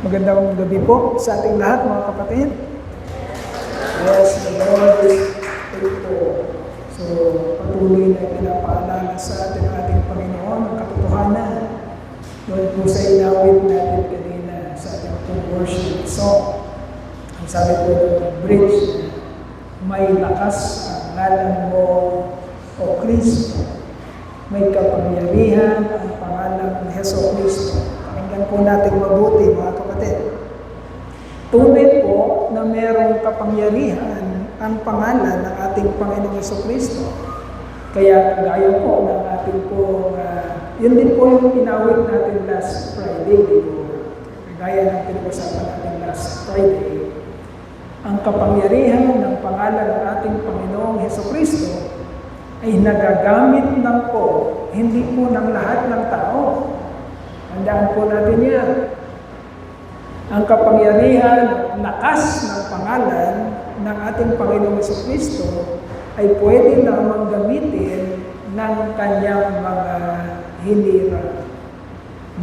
Magandang gabi po sa ating lahat, mga kapatid. Yes, the Lord is faithful. So, patuloy na pinapaalala sa ating Panginoon ang katotohanan. Doon po sa inawit natin kanina sa ating worship song. Ang sabi po ng bridge, may lakas ang ngalan mo, O Kristo. May kapangyarihan ang pangalan ng Heso Kristo. Pakinggan po natin mabuti, mga kapatid. Tunay po na mayroong kapangyarihan ang pangalan ng ating Panginoong Heso Kristo. Kaya gaya po ng ating po, yun din po yung inawit natin last Friday, gaya ng pinag-usapan natin last Friday. Ang kapangyarihan ng pangalan ng ating Panginoong Heso Kristo ay nagagamit lang po, hindi po ng lahat ng tao. Handaan po natin yan. Ang kapangyarihan, lakas ng pangalan ng ating Panginoong Jesucristo ay pwede namang gamitin ng kanyang mga hinirang.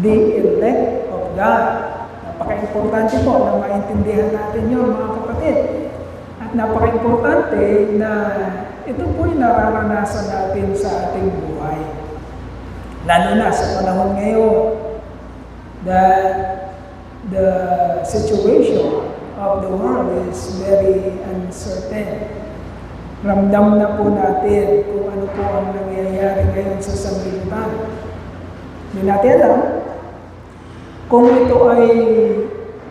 The elect of God. Napaka-importante po na maintindihan natin yun, mga kapatid. At napaka-importante na ito po'y nararanasan natin sa ating buhay. Lalo na sa panahon ngayon, that the situation of the world is very uncertain. Ramdam na po natin kung ano po ang nangyayari ngayon sa sanlibutan. Hindi natin alam kung ito ay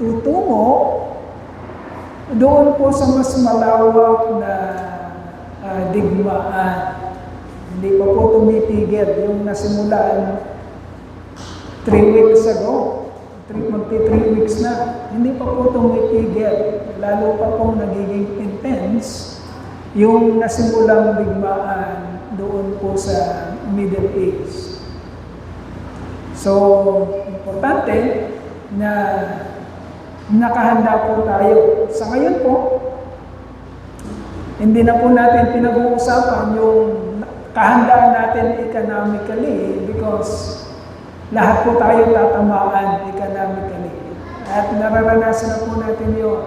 tutungo doon po sa mas malawak na digmaan. Hindi pa po tumitigil yung nasimulaan 3 weeks ago. Magti 3 weeks na. Hindi pa po tumitigil. Lalo pa pong nagiging intense yung nasimulang digmaan doon po sa Middle East. So, importante na nakahanda po tayo. Sa ngayon po, hindi na po natin pinag-uusapan yung kahandaan natin economically because lahat po tayo tatamaan economically. At nararanasan na po natin yun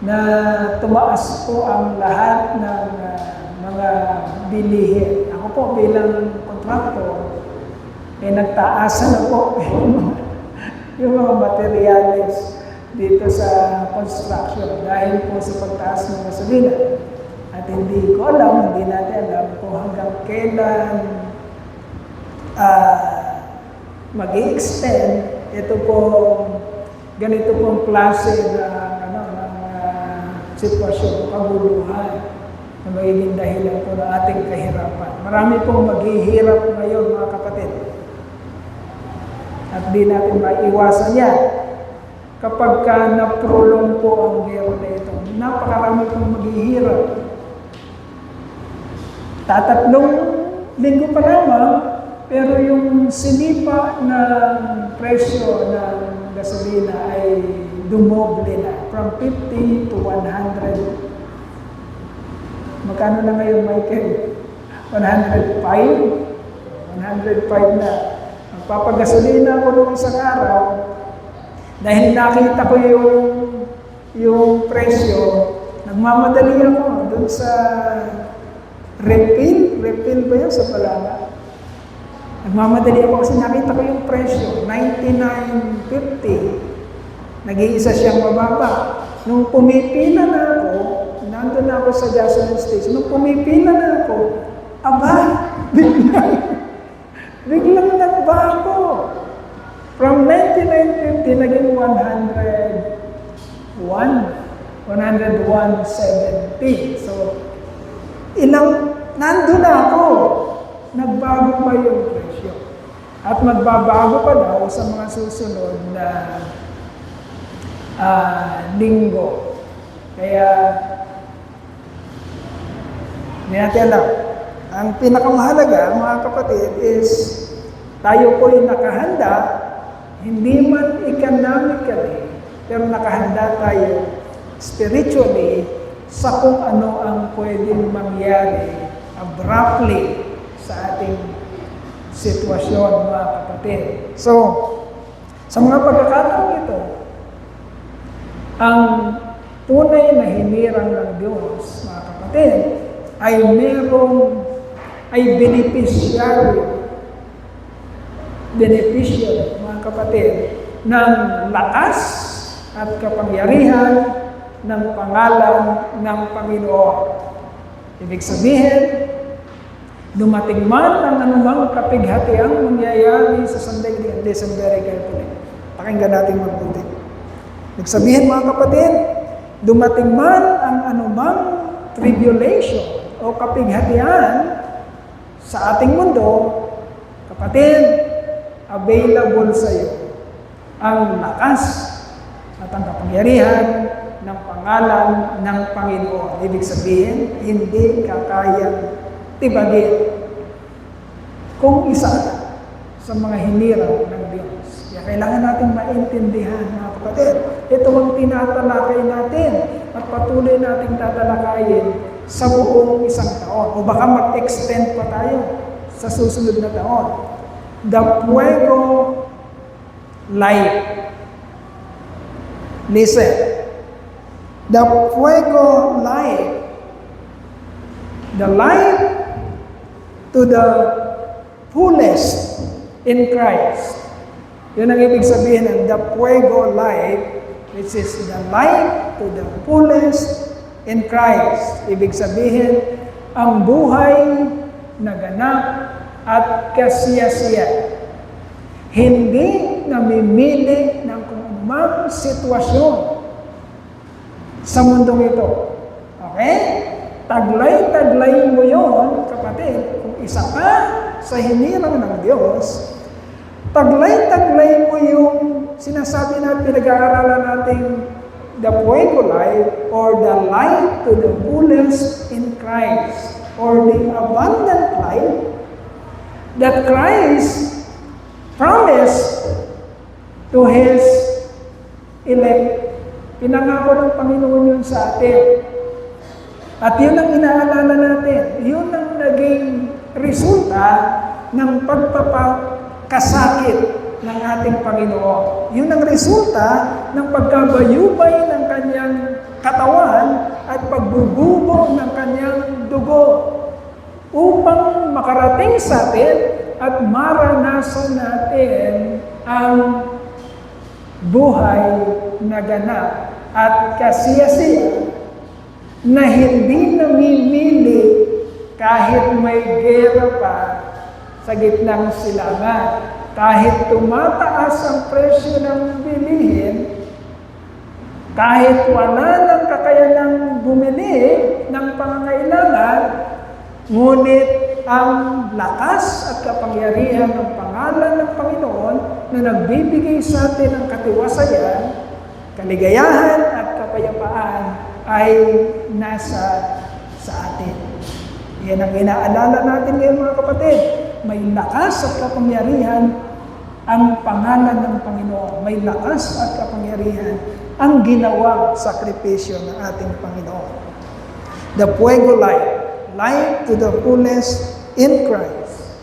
na tumaas po ang lahat ng mga bilihin. Ako po bilang kontraktor, nagtaasan na po yung mga materyales dito sa construction dahil po sa pagtaas ng gasolina. At hindi ko alam, hindi natin alam kung hanggang kailan mag-i-extend ito po, ganito pong klase ng sitwasyon, kaguluhan na magiging dahilan po ng ating kahirapan. Marami pong maghihirap ngayon, mga kapatid. At di natin maiwasan yan. Kapag na-prolong po ang gero na ito, napakarami pong maghihirap. Tatatlong linggo pa lamang, pero yung sinipa ng presyo ng gasolina ay dumoble na. From 50 to 100. Magkano na ngayon, Michael? 105? 105 na. Magpapagasolina ako noong isang araw, dahil nakita ko yung presyo, nagmamadali ako doon sa refill ba yun sa Palanga? Nagmamadali ako kasi nakita ko yung presyo, 99.50. Nag-iisa siyang mababa. Nung pumipila na ako, nandun na ako sa gasoline station, nung pumipila na ako, biglang nagbago. From 99.50 naging 101.70. So, nandun na ako. Nagbago pa yung presyo. At magbabago pa daw sa mga susunod na linggo. Kaya, hindi natin alam. Ang pinakamahalaga, mga kapatid, is tayo po'y nakahanda, hindi man economically, pero nakahanda tayo spiritually sa kung ano ang pwedeng mangyari abruptly sa ating sitwasyon, mga kapatid. So, sa mga pagkakataong ito, Ang tunay na hinirang ng Diyos, mga kapatid, ay beneficiary, mga kapatid, ng lakas at kapangyarihan ng pangalan ng Panginoon. Ibig sabihin, dumating man ang anumang kapighatiang mangyayari sa sandaigdigan. Listen very carefully. Pakinggan natin mabuti. Ibig sabihin, mga kapatid, dumating man ang anumang tribulation o kapighatian sa ating mundo, kapatid, available sa iyo ang lakas at ang kapangyarihan ng pangalan ng Panginoon. Ibig sabihin, hindi ka kayang tibagin kung isa sa mga hinirang ng Diyos. Kaya kailangan natin maintindihan, mga kapatid. Ito ang tinatalakay natin at patuloy nating tatalakayin sa buong isang taon. O baka mag-extend pa tayo sa susunod na taon. The Fuego Light. Listen. The Fuego Light. The light to the fullest in Christ. Yun ang ibig sabihin ng the Fuego Light, which is the light to the fullest in Christ. Ibig sabihin, ang buhay na ganap at kasiyasiya. Hindi namimili ng kung anumang sitwasyon sa mundong ito. Okay? Taglay-taglay mo yon, kapatid. Kung isa ka sa hinirang ng Diyos, taglay-taglay mo yung sinasabi na pinag-aaralan nating the Fuego Light or the light to the fullest in Christ or the abundant light that Christ promised to His elect. Pinangako ng Panginoon yun sa atin. At yun ang inaalala natin. Yun ang naging resulta ng pagpapakasakit ng ating Panginoon. Yun ang resulta ng pagkabayubay ng kanyang katawan at pagbububo ng kanyang dugo upang makarating sa atin at maranasan natin ang buhay na ganap at kasiyasiya na hindi namimili kahit may gera pa sa gitnang silangan. Kahit tumataas ang presyo ng bilihin, kahit wala ng kakayanang bumili ng pangangailangan, ngunit ang lakas at kapangyarihan ng pangalan ng Panginoon na nagbibigay sa atin ng katiwasayan, kaligayahan at kapayapaan ay nasa sa atin. Yan ang inaalala natin ngayon, mga kapatid. May lakas at kapangyarihan ang pangalan ng Panginoon. May lakas at kapangyarihan ang ginawang sakripisyo ng ating Panginoon. The Fuego Light. Light to the fullest in Christ.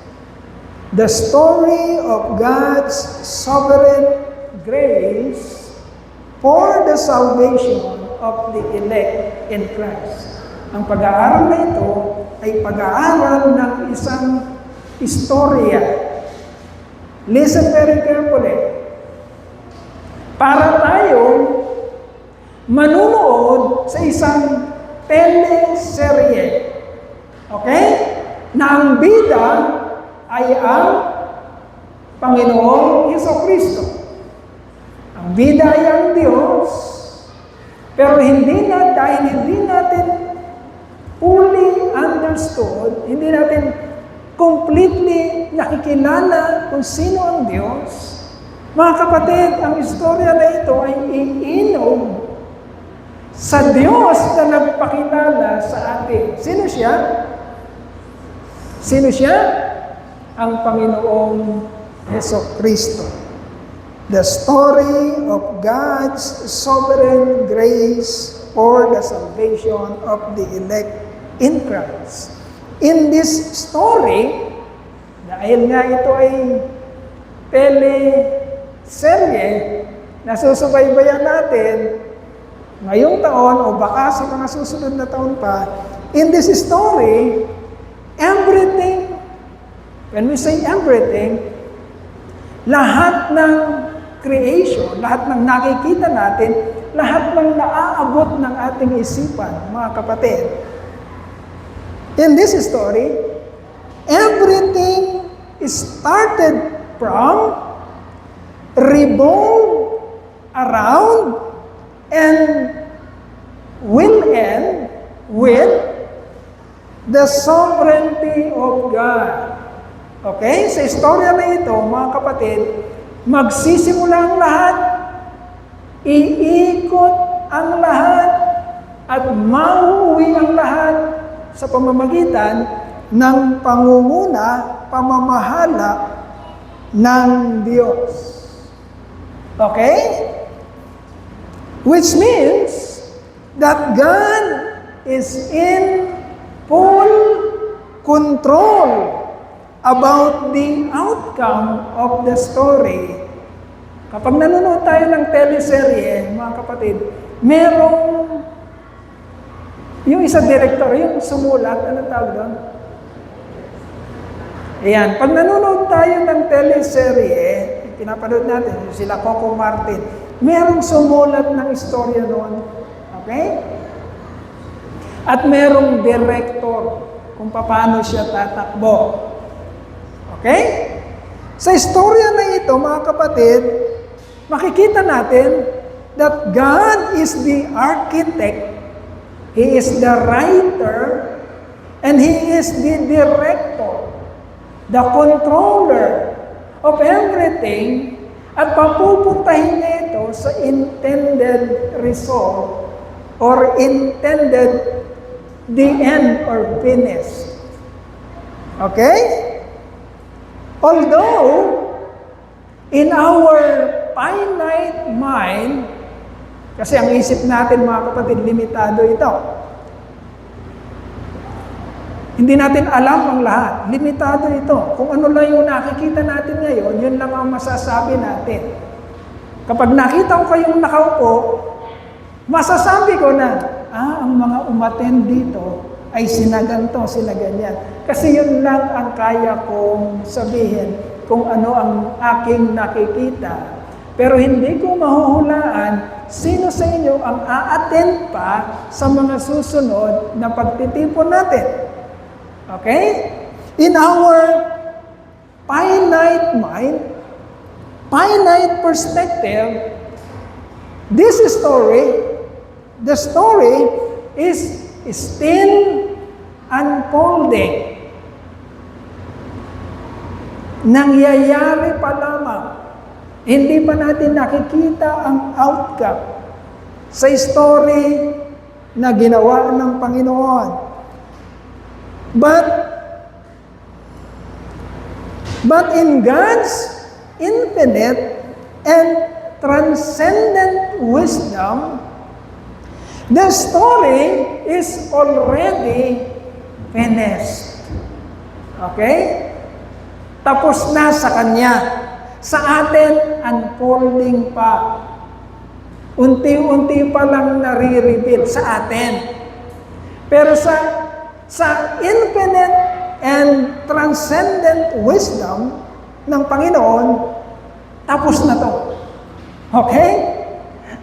The story of God's sovereign grace for the salvation of the elect in Christ. Ang pag-aaral na ito ay pag-aaral ng isang istorya. Listen very carefully. Para tayong manunood sa isang teleserye. Okay? Na ang bida ay ang Panginoong Jesucristo. Ang bida ay ang Diyos, pero dahil hindi natin fully understood, hindi natin completely nakikilala kung sino ang Diyos. Mga kapatid, ang istorya na ito ay iinom sa Diyos na nagpakilala sa atin. Sino siya? Sino siya? Ang Panginoong Jesucristo. The story of God's sovereign grace for the salvation of the elect in Christ. In this story, dahil nga ito ay teleserye na susubaybayan natin, ngayong taon o baka sa mga susunod na taon pa, in this story, everything, when we say everything, lahat ng creation, lahat ng nakikita natin, lahat ng naaabot ng ating isipan, mga kapatid. In this story, everything started from, revolve around, and will end with the sovereignty of God. Okay? Sa istorya na ito, mga kapatid, magsisimula ang lahat, iikot ang lahat, at mauuwi ang lahat sa pamamagitan ng pangunguna, pamamahala ng Diyos. Okay? Which means that God is in full control about the outcome of the story. Kapag nanonood tayo ng teleserye, mga kapatid, merong yung isa director, yung sumulat, anong tawag doon? Ayan, pag nanonood tayo ng teleserye, pinapanood natin, sila Coco Martin, merong sumulat ng istorya doon. Okay? At merong director kung paano siya tatakbo. Okay? Sa istorya na ito, mga kapatid, makikita natin that God is the architect, He is the writer, and He is the director, the controller of everything, at papupuntahin niya ito sa intended result or intended the end or finish. Okay? Although, in our finite mind, kasi ang isip natin, mga kapatid, limitado ito. Hindi natin alam ang lahat. Limitado ito. Kung ano lang yung nakikita natin ngayon, yun lang ang masasabi natin. Kapag nakita ko kayong nakaupo, masasabi ko na, ang mga umattend dito ay sinaganto, sinaganyan. Kasi yun lang ang kaya kong sabihin kung ano ang aking nakikita. Pero hindi ko mahuhulaan sino sa inyo ang a-attend pa sa mga susunod na pagtitipon natin. Okay? In our finite mind, finite perspective, this story, the story is still unfolding. Nangyayari pa lamang. Hindi pa natin nakikita ang outcome sa story na ginawa ng Panginoon. But in God's infinite and transcendent wisdom, the story is already finished. Okay? Tapos na sa Kanya. Sa atin, unfolding pa. Unti-unti pa lang nare-reveal sa atin. Pero sa infinite and transcendent wisdom ng Panginoon, tapos na to. Okay?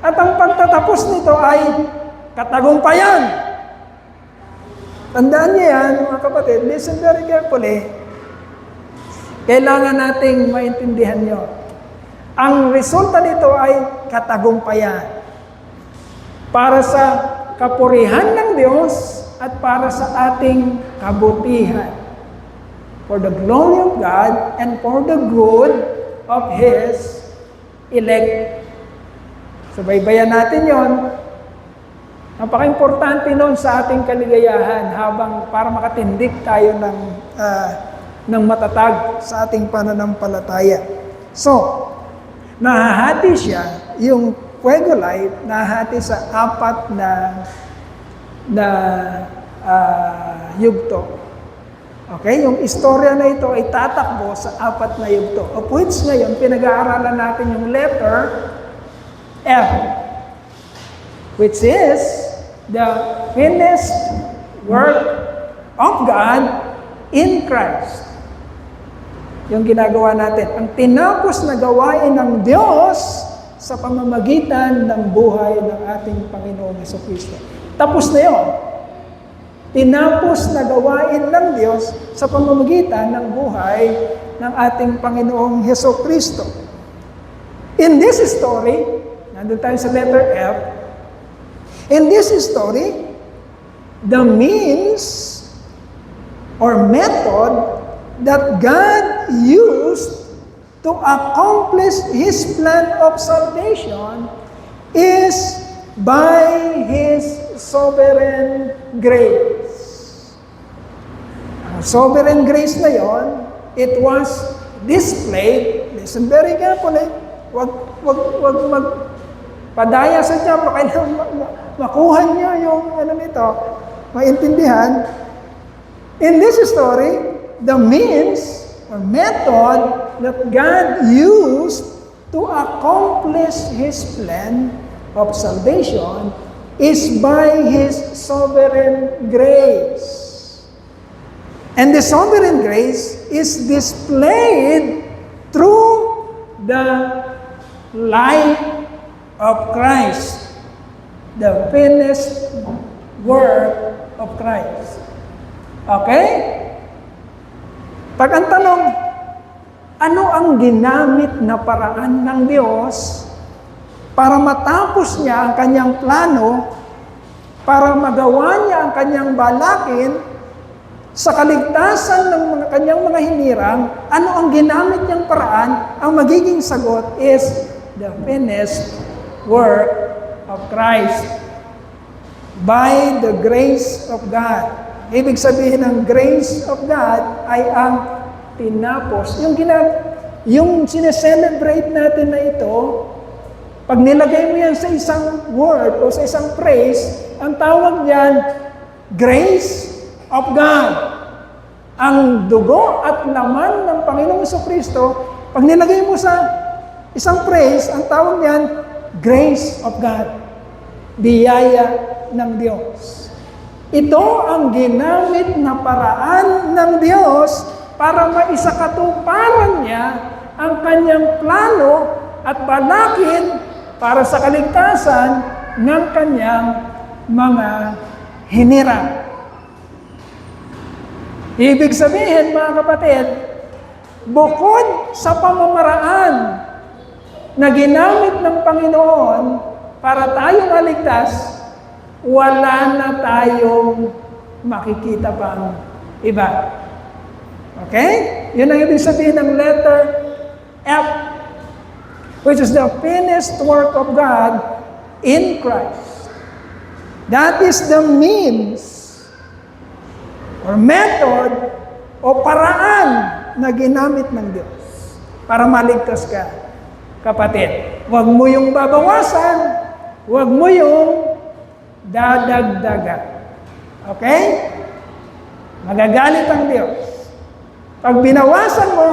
At ang pagtatapos nito ay katagumpayan. Tandaan niyo yan, mga kapatid. Listen very carefully. Kailangan nating maintindihan nyo. Ang resulta nito ay katagumpayan. Para sa kapurihan ng Diyos at para sa ating kabutihan. For the glory of God and for the good of His elect. So, baybayan natin yon. Napaka-importante noon sa ating kaligayahan habang para makatindig tayo ng matatag sa ating pananampalataya. So, nahahati siya, yung Puego Life, nahahati sa 4 na yugto. Okay? Yung istorya na ito ay tatakbo sa 4 na yugto. Of which ngayon, pinag-aaralan natin yung letter F. which is the finished work of God in Christ. Yung ginagawa natin, ang tinapos na gawain ng Diyos sa pamamagitan ng buhay ng ating Panginoong Jesucristo. Tapos na yun. Tinapos na gawain ng Diyos sa pamamagitan ng buhay ng ating Panginoong Jesucristo. In this story, nandun tayo sa letter F, in this story, the means or method that God used to accomplish His plan of salvation is by His sovereign grace. Ang sovereign grace na yon, it was displayed, listen very carefully, wag magpadaya sa Diablo, kailangan makuha niya yung maintindihan. In this story, the means or method that God used to accomplish His plan of salvation is by His sovereign grace. And the sovereign grace is displayed through the life of Christ, the finished work of Christ. Okay? Pag ang tanong, ano ang ginamit na paraan ng Diyos para matapos niya ang kanyang plano, para magawa niya ang kanyang balakin sa kaligtasan ng kanyang mga hinirang, ano ang ginamit niyang paraan? Ang magiging sagot is the finished work of Christ by the grace of God. Ibig sabihin ng grace of God ay ang tinapos. Yung sineselebrate natin na ito, pag nilagay mo yan sa isang word o sa isang phrase, ang tawag diyan, grace of God. Ang dugo at laman ng Panginoong Jesucristo, pag nilagay mo sa isang phrase, ang tawag diyan, grace of God. Biyaya ng Diyos. Ito ang ginamit na paraan ng Diyos para maisakatuparan niya ang kanyang plano at balakin para sa kaligtasan ng kanyang mga hinirang. Ibig sabihin, mga kapatid, bukod sa pamamaraan na ginamit ng Panginoon para tayong maligtas, wala na tayong makikita pang iba. Okay? Yun ang ibig sabihin ng letter F, which is the finished work of God in Christ. That is the means or method o paraan na ginamit ng Diyos para maligtas ka, kapatid. Huwag mo yung babawasan, huwag mo yung dadagdagan. Okay? Magagalit ang Diyos. Pag binawasan mo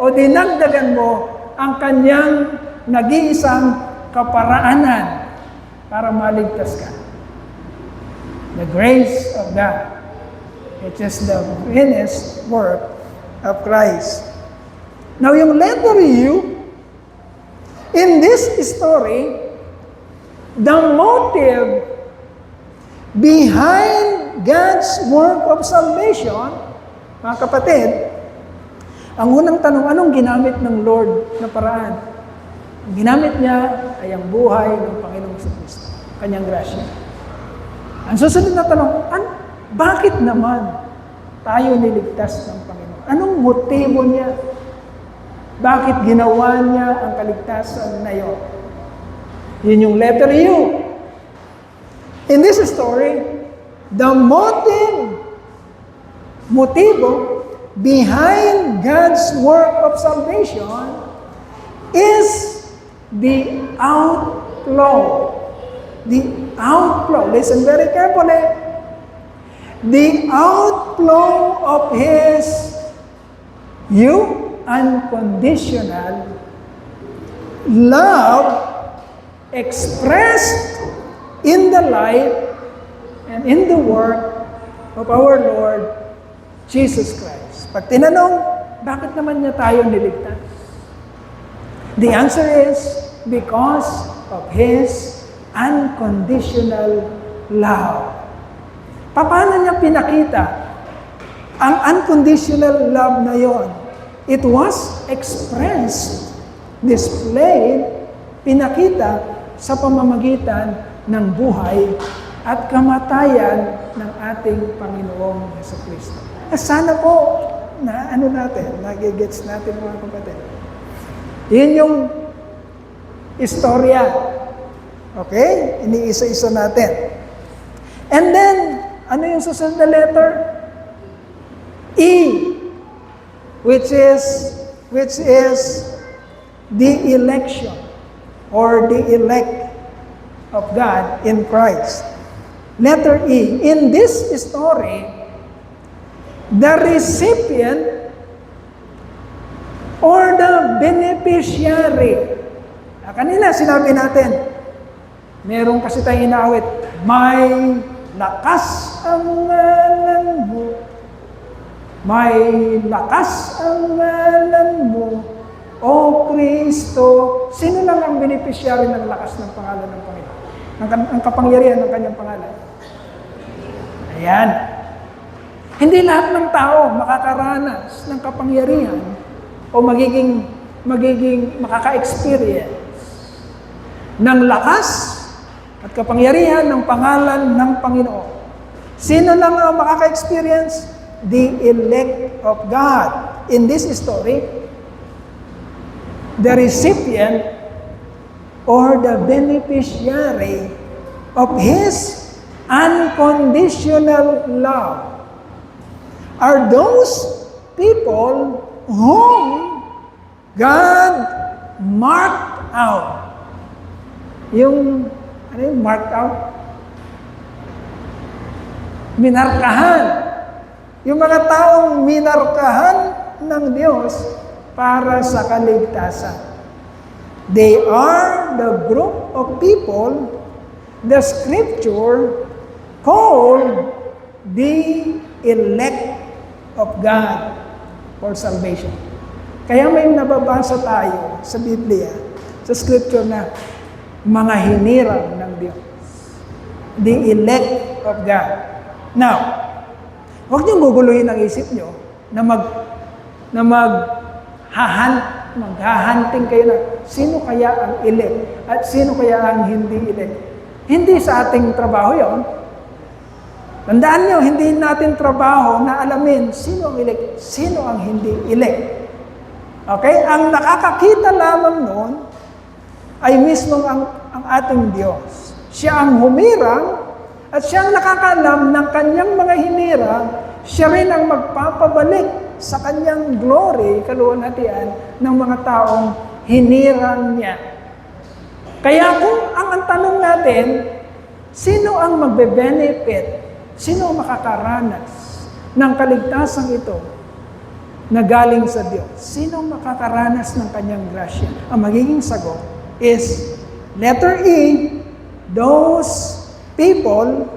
o dinagdagan mo ang kanyang nag-iisang kaparaanan para maligtas ka. The grace of God, which is the finished work of Christ. Now, yung letter U, in this story, the motive behind God's work of salvation, mga kapatid, ang unang tanong, anong ginamit ng Lord na paraan? Ang ginamit niya ay ang buhay ng Panginoong Jesucristo, kanyang grasya. Ang susunod na tanong, bakit naman tayo niligtas ng Panginoon? Anong motibo niya? Bakit ginawa niya ang kaligtasan na yun? Yun yung letter U. In this story, the motivo behind God's work of salvation is the outflow. The outflow. Listen very carefully. The outflow of His unconditional love expressed in the life and in the work of our Lord Jesus Christ. Pag tinanong, bakit naman niya tayo niligtas? The answer is because of His unconditional love. Paano niya pinakita ang unconditional love na yon? It was expressed, displayed, pinakita sa pamamagitan ng buhay at kamatayan ng ating Panginoong Jesucristo. Sana po na nagigets natin mga kapatid. Yun yung istorya. Okay? Iniisa-isa natin. And then, ano yung susunod na letter? E, which is the election or the elect of God in Christ. Letter E. In this story, the recipient or the beneficiary. Kanina sinabi natin, meron kasi tayong inaawit, may lakas ang ngalan mo. May lakas ang ngalan mo, O Kristo. Sino lang ang beneficiary ng lakas ng pangalan ng Panginoon? Ang kapangyarihan ng kanyang pangalan. Ayan. Hindi lahat ng tao makakaranas ng kapangyarihan o magiging makaka-experience ng lakas at kapangyarihan ng pangalan ng Panginoon. Sino lang ang makaka-experience? The elect of God. In this story, the recipient or the beneficiary of His unconditional love are those people whom God marked out. Ano yung marked out? Minarkahan. Yung mga taong minarkahan ng Diyos para sa kaligtasan. They are the group of people the Scripture called the elect of God for salvation. Kaya may nababasa tayo sa Biblia, sa Scripture na mga hinirang ng Diyos. The elect of God. Now, huwag niyong guguluhin ang isip niyo na maghahanting kayo na sino kaya ang elect at sino kaya ang hindi elect. Hindi sa ating trabaho yon. Tandaan niyo, hindi natin trabaho na alamin sino ang elect, sino ang hindi elect. Okay? Ang nakakakita lamang noon ay mismo ang ating Diyos. Siya ang humirang at siya ang nakakaalam ng kanyang mga hinirang, siya rin ang magpapabalik sa kanyang glory, kaluwalhatian ng mga taong hinirang niya. Kaya kung ang tanong natin, sino ang magbe-benefit, sino ang makakaranas ng kaligtasang ito na galing sa Diyos? Sino ang makakaranas ng kanyang grasya? Ang magiging sagot is letter E, those people,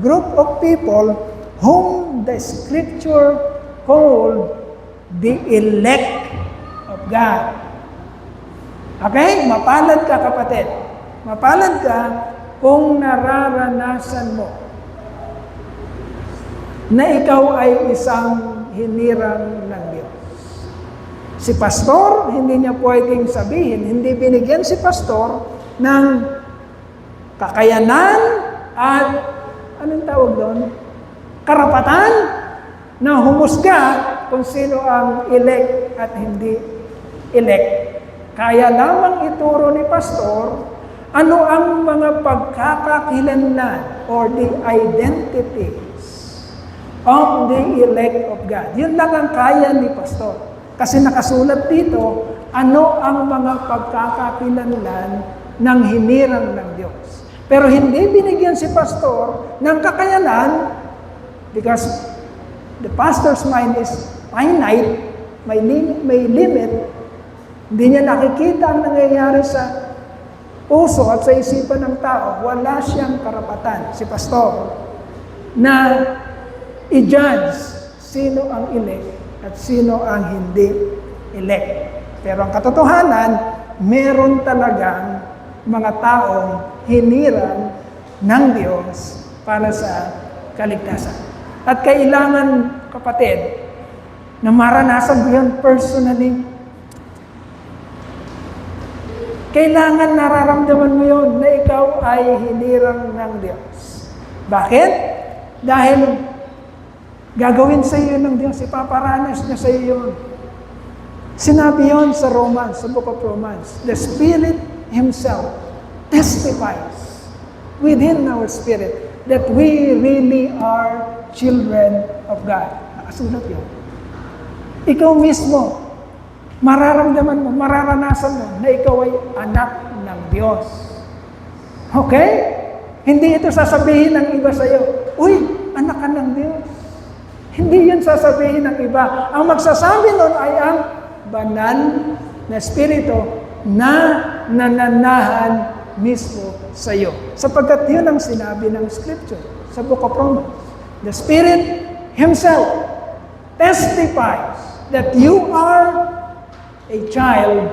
group of people whom the Scripture called the elect of God. Okay? Mapalad ka, kapatid. Mapalad ka kung nararanasan mo na ikaw ay isang hinirang ng Diyos. Si pastor, hindi niya pwedeng sabihin, hindi binigyan si pastor ng kakayanan at anong tawag doon? Karapatan na humusga kung sino ang elect at hindi elect. Kaya lamang ituro ni pastor ano ang mga pagkakakilanlan or the identities of the elect of God. Yun lang ang kaya ni pastor. Kasi nakasulat dito, ano ang mga pagkakakilanlan ng hinirang ng Diyos. Pero hindi binigyan si pastor ng kakayanan because the pastor's mind is finite, may limit. Hindi niya nakikita ang nangyayari sa puso at sa isipan ng tao, wala siyang karapatan, si pastor, na i-judge sino ang elect at sino ang hindi elect. Pero ang katotohanan, meron talagang mga taong hinirang ng Diyos para sa kaligtasan. At kailangan, kapatid, na maranasan mo yun personally. Kailangan nararamdaman mo yun na ikaw ay hinirang ng Diyos. Bakit? Dahil gagawin sa iyo ng Diyos, ipaparanas niya sa iyo yun. Sinabi yun sa Romans, sa Book of Romans, the Spirit Himself testifies within our spirit that we really are children of God. Nakasulat yun. Ikaw mismo, mararamdaman mo, mararanasan mo na ikaw ay anak ng Diyos. Okay? Hindi ito sasabihin ng iba sa iyo, uy, anak ka ng Diyos. Hindi yun sasabihin ng iba. Ang magsasabi nun ay ang banal na Espiritu na nananahan mismo sa iyo. Sapagkat yun ang sinabi ng Scripture sa Book of Romans. The Spirit Himself testifies that you are a child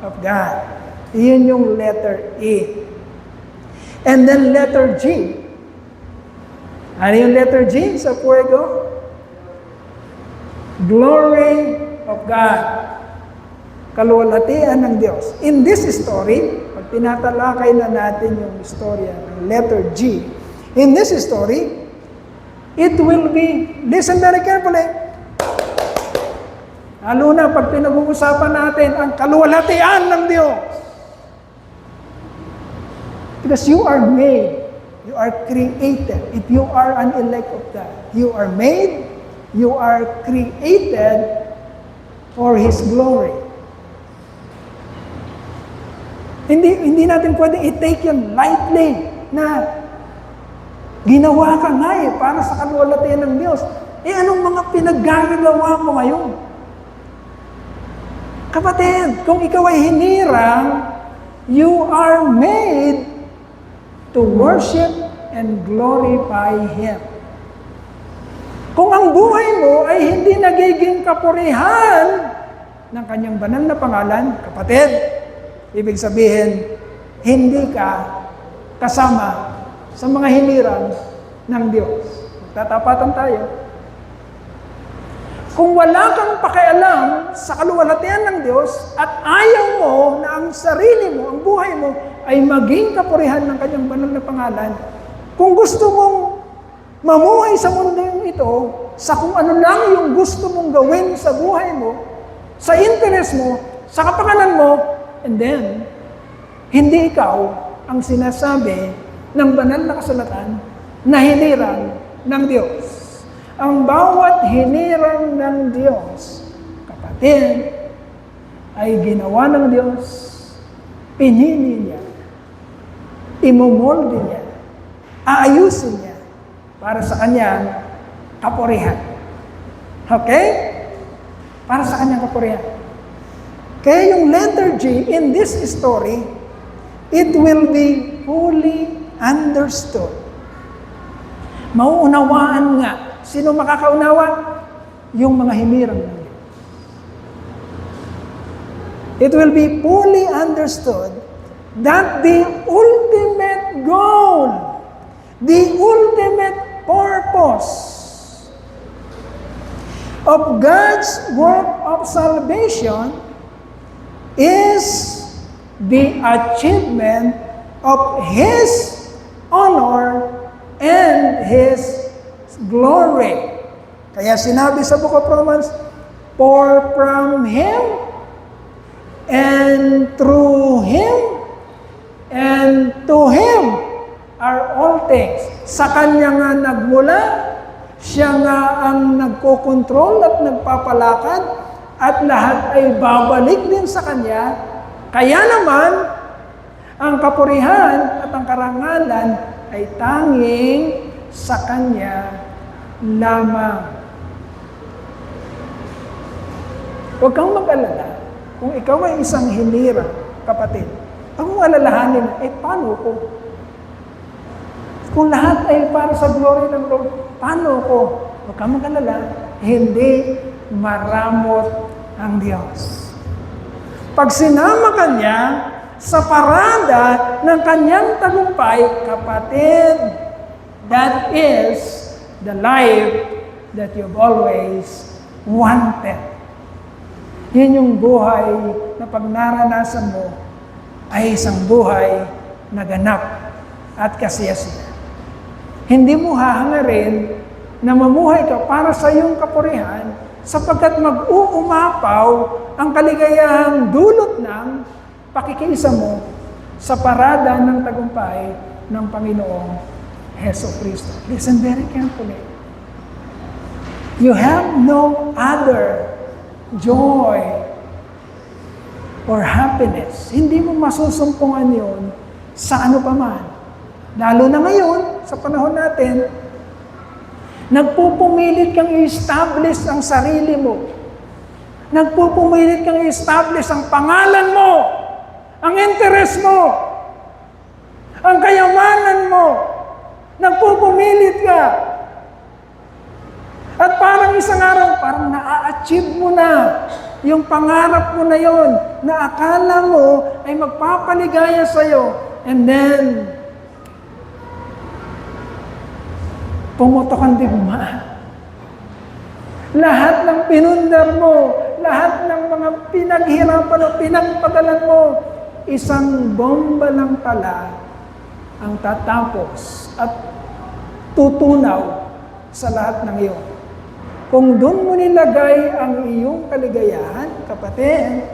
of God. Iyon yung letter E. And then letter G. Ano yung letter G sa Fuego? Glory of God. Kaluwalhatian ng Diyos. In this story, pag tinatalakay na natin yung istorya ng letter G, in this story, it will be, listen very carefully, lalo na pag pinag-uusapan natin ang kaluwalhatian ng Diyos. Because you are made, you are created. If you are an elect of God, you are made, you are created for His glory. Hindi natin pwedeng i-take yun lightly na ginawa ka nga para sa kaluwalhatian ng Diyos. Anong mga pinaggagawa mo ngayon? Kapatid, kung ikaw ay hinirang, you are made to worship and glorify Him. Kung ang buhay mo ay hindi nagiging kapurihan ng kanyang banal na pangalan, kapatid, ibig sabihin, hindi ka kasama sa mga hinirang ng Diyos. Magtatapatan tayo. Kung wala kang pakialam sa kaluwalhatian ng Diyos at ayaw mo na ang sarili mo, ang buhay mo, ay maging kapurihan ng kanyang banal na pangalan, kung gusto mong mamuhay sa mundong ito, sa kung ano lang yung gusto mong gawin sa buhay mo, sa interest mo, sa kapakanan mo, and then, hindi ikaw ang sinasabi ng banal na kasulatan na hinirang ng Diyos. Ang bawat hinirang ng Diyos, kapatid, ay ginawa ng Diyos, pinili niya, imomolde niya, aayusin niya para sa kanyang kapurihan. Okay? Para sa kanyang kapurihan. Kaya yung letter G in this story, it will be fully understood. Mauunawaan nga. Sino makakaunawa? Yung mga hinirang ng Diyos. It will be fully understood that the ultimate goal, the ultimate purpose of God's work of salvation is the achievement of His honor and His glory. Kaya sinabi sa Book of Romans, for from Him and through Him and to Him are all things. Sa Kanya nga nagmula, Siya nga ang nagkokontrol at nagpapalakad at lahat ay babalik din sa Kanya. Kaya naman, ang kapurihan at ang karangalan ay tanging sa Kanya lamang. Huwag kang mag-alala kung ikaw ay isang hinirang, kapatid. Ang mong alalahanin, paano ko? Kung lahat ay para sa glory ng Lord, paano ko? Huwag ka mag-alala, hindi maramot ang Diyos. Pag sinama ka niya sa parada ng kanyang tagumpay, kapatid, that is the life that you've always wanted. Yan yung buhay na pag naranasan mo ay isang buhay na ganap at kasiyasiya. Hindi mo hahangarin na mamuhay ka para sa iyong kapurihan sapagkat mag-uumapaw ang kaligayahang dulot ng pakikiisa mo sa parada ng tagumpay ng Panginoong Jesucristo. Listen very carefully. You have no other joy or happiness. Hindi mo masusumpungan yon sa ano pa man. Lalo na ngayon, sa panahon natin, nagpupumilit kang i-establish ang sarili mo. Nagpupumilit kang i-establish ang pangalan mo, ang interest mo, ang kayamanan mo. Nagpupumilit ka. At parang isang araw, parang na-achieve mo na yung pangarap mo na yon na akala mo ay magpapaligaya sa'yo. And then, pumutok ang digmaan. Lahat ng pinundar mo, lahat ng mga pinaghirapan o pinagpagalan mo, isang bomba lang pala ang tatapos at tutunaw sa lahat ng iyon. Kung doon mo nilagay ang iyong kaligayahan, kapatid,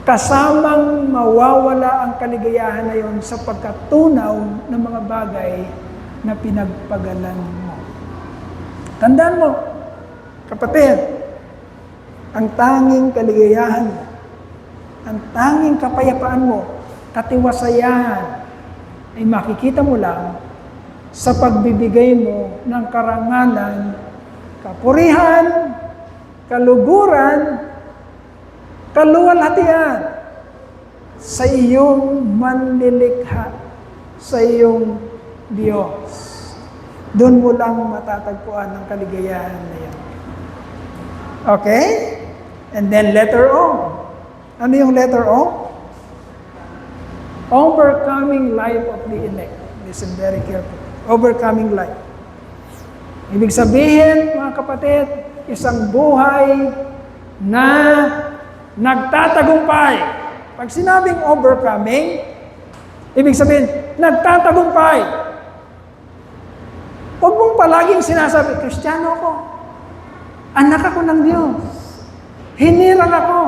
kasamang mawawala ang kaligayahan na iyon sa pagkatunaw ng mga bagay na pinagpagalan mo. Tandaan mo, kapatid, ang tanging kaligayahan mo, ang tanging kapayapaan mo, katiwasayan, ay makikita mo lang sa pagbibigay mo ng karangalan, kapurihan, kaluguran, kaluwalhatian sa iyong manlilikha, sa iyong Diyos. Doon mo lang matatagpuan ang kaligayahan na yan. Okay? And then letter O. Ano yung letter O? Overcoming life of the elect. Listen very carefully. Overcoming life. Ibig sabihin, mga kapatid, isang buhay na nagtatagumpay. Pag sinabing overcoming, ibig sabihin, nagtatagumpay. Huwag mong palaging sinasabi, Kristiyano ako, anak ako ng Diyos, hinirang ako.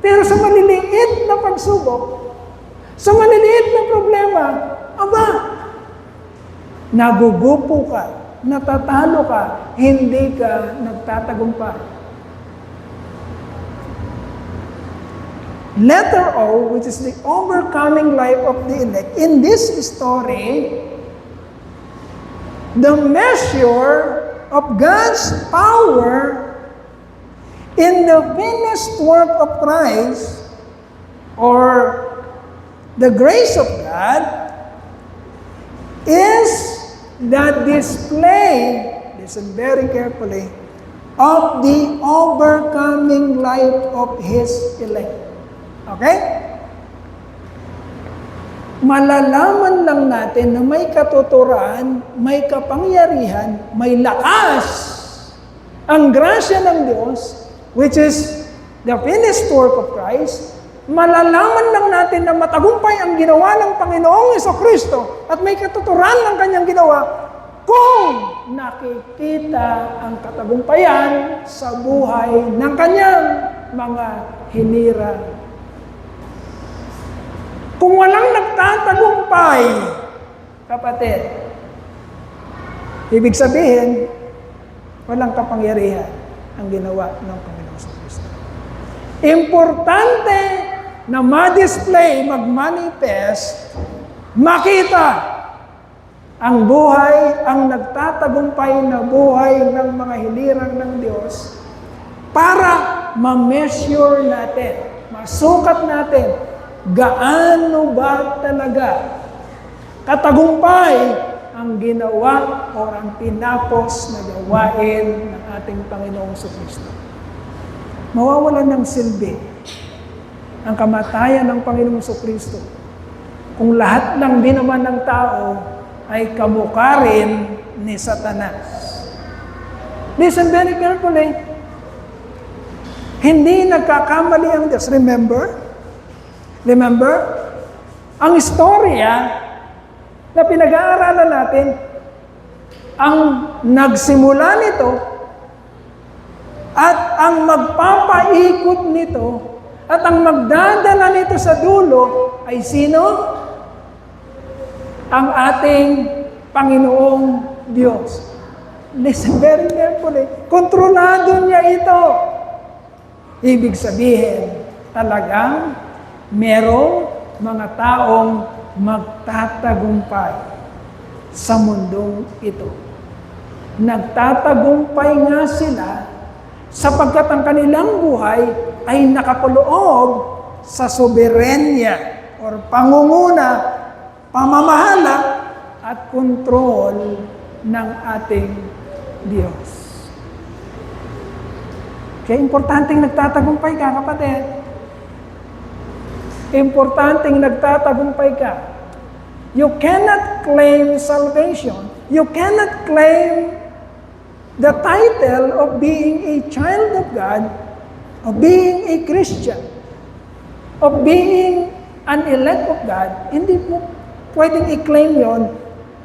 Pero sa maliliit na pagsubok, sa maliliit na problema, aba, nagugupo ka, natatalo ka, hindi ka nagtatagumpay. Letter O, which is the overcoming life of the elect, in this story, the measure of God's power in the finished work of Christ, or the grace of God, is the display, listen very carefully, of the overcoming life of His elect. Okay? Malalaman lang natin na may katuturan, may kapangyarihan, may lakas ang grasya ng Diyos, which is the finished work of Christ. Malalaman lang natin na matagumpay ang ginawa ng Panginoong Jesucristo at may katuturan ng kanyang ginawa kung nakikita ang katagumpayan sa buhay ng kanyang mga hinirang. Kung walang nagtatagumpay, kapatid, ibig sabihin, walang kapangyarihan ang ginawa ng Panginoong Jesucristo. Importante na ma-display, mag-manifest, makita ang buhay, ang nagtatagumpay na buhay ng mga hilirang ng Diyos para ma-measure natin, masukat natin gaano ba talaga katagumpay ang ginawa o ang tinapos na gawain ng ating Panginoong Kristo. Mawawalan ng silbi ang kamatayan ng Panginoong Kristo kung lahat lang din naman ng tao ay kamukha rin ni Satanas. Listen very carefully. Hindi nagkakamali ang Diyos. Remember? Ang istorya na pinag-aaralan natin, ang nagsimula nito at ang magpapaikot nito at ang magdadala nito sa dulo ay sino? Ang ating Panginoong Diyos. Listen very carefully. Kontrolado niya ito. Ibig sabihin, talagang merong mga taong magtatagumpay sa mundong ito. Nagtatagumpay nga sila sapagkat ang kanilang buhay ay nakapaloob sa soberenya or pangunguna, pamamahala at kontrol ng ating Diyos. Kaya importanteng nagtatagumpay ka, kapatid. Importanteng nagtatagumpay ka. You cannot claim salvation. You cannot claim the title of being a child of God, of being a Christian, of being an elect of God. Hindi mo pwedeng i-claim yon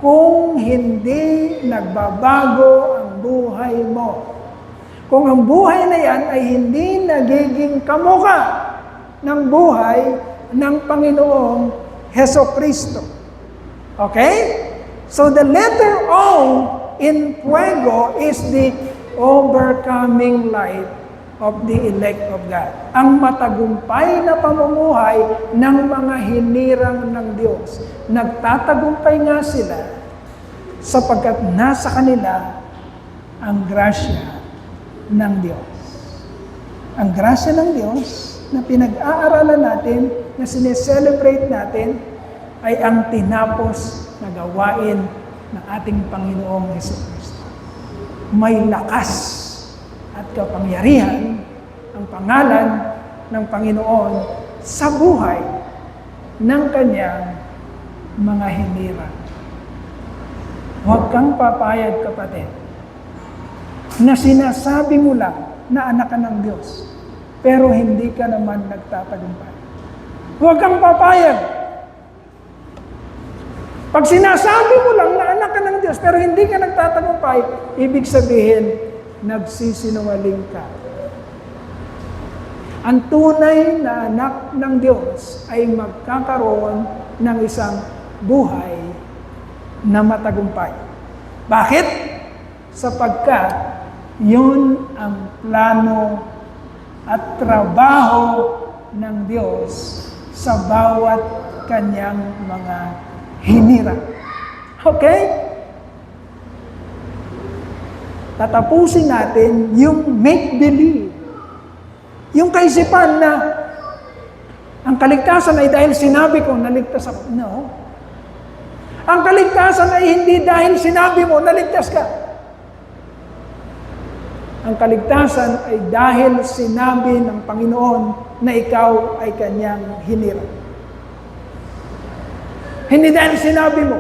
kung hindi nagbabago ang buhay mo. Kung ang buhay na yan ay hindi nagiging kamukha ng buhay ng Panginoong Jesucristo. Okay? So the letter O in Fuego is the overcoming light of the elect of God. Ang matagumpay na pamumuhay ng mga hinirang ng Diyos. Nagtatagumpay nga sila sapagkat nasa kanila ang grasya ng Diyos. Ang grasya ng Diyos na pinag-aaralan natin, na sineselebrate natin, ay ang tinapos na gawain ng ating Panginoong Jesucristo. May lakas at kapangyarihan ang pangalan ng Panginoon sa buhay ng kanyang mga hinirang. Huwag kang papayag, kapatid, na sinasabi mo lang na anak ka ng Diyos, pero hindi ka naman nagtatagumpay. Huwag kang papayag. Pag sinasabi mo lang na anak ka ng Diyos, pero hindi ka nagtatagumpay, ibig sabihin, nagsisinungaling ka. Ang tunay na anak ng Diyos ay magkakaroon ng isang buhay na matagumpay. Bakit? Sapagkat yun ang plano at trabaho ng Diyos sa bawat kanyang mga hinirang. Okay? Tatapusin natin yung make-believe. Yung kaisipan na ang kaligtasan ay dahil sinabi ko, naligtas ako. No. Ang kaligtasan ay hindi dahil sinabi mo, naligtas ka. Ang kaligtasan ay dahil sinabi ng Panginoon na ikaw ay kanyang hinirang. Hindi dahil sinabi mo.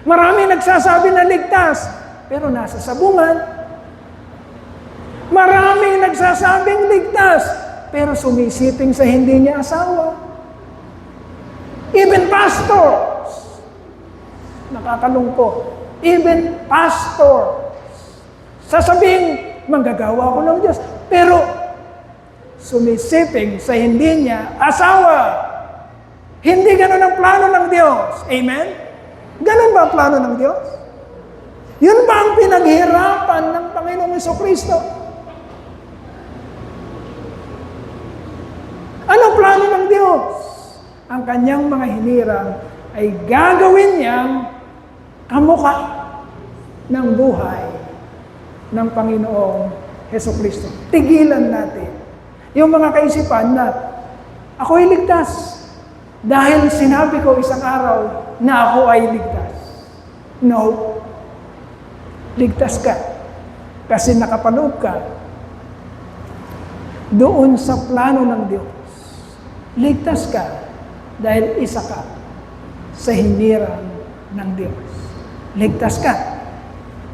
Marami nagsasabi na ligtas, pero nasa sabungan. Maraming nagsasabing ligtas, pero sumisiping sa hindi niya asawa. Even pastors, nakakalungkot. Even pastors, sasabihin, manggagawa ko ng Diyos, pero sumisiping sa hindi niya asawa. Hindi ganun ang plano ng Diyos. Amen? Ganun ba ang plano ng Diyos? Yun ba ang pinaghirapan ng Panginoong Jesucristo? Ano plano ng Diyos? Ang kanyang mga hinirang ay gagawin niyang kamukha ng buhay ng Panginoong Jesucristo. Tigilan natin yung mga kaisipan na ako'y ligtas. Dahil sinabi ko isang araw na ako ay ligtas. No. Ligtas ka. Kasi nakapanood ka doon sa plano ng Diyos. Ligtas ka dahil isa ka sa hinirang ng Diyos. Ligtas ka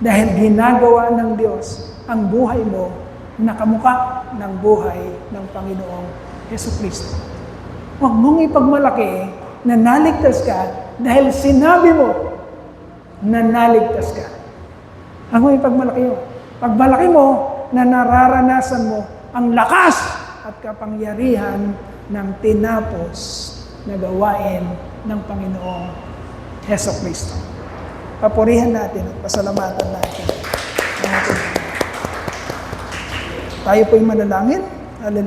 dahil ginagawa ng Diyos ang buhay mo na kamukha ng buhay ng Panginoong Jesucristo. Huwag mong ipagmalaki na naligtas ka dahil sinabi mo na naligtas ka. Huwag mong ipagmalaki yun. Pagmalaki mo na nararanasan mo ang lakas at kapangyarihan ng tinapos na gawain ng Panginoong Jesucristo. Papurihan natin at pasalamatan natin. Tayo po'y manalangin. Hallelujah.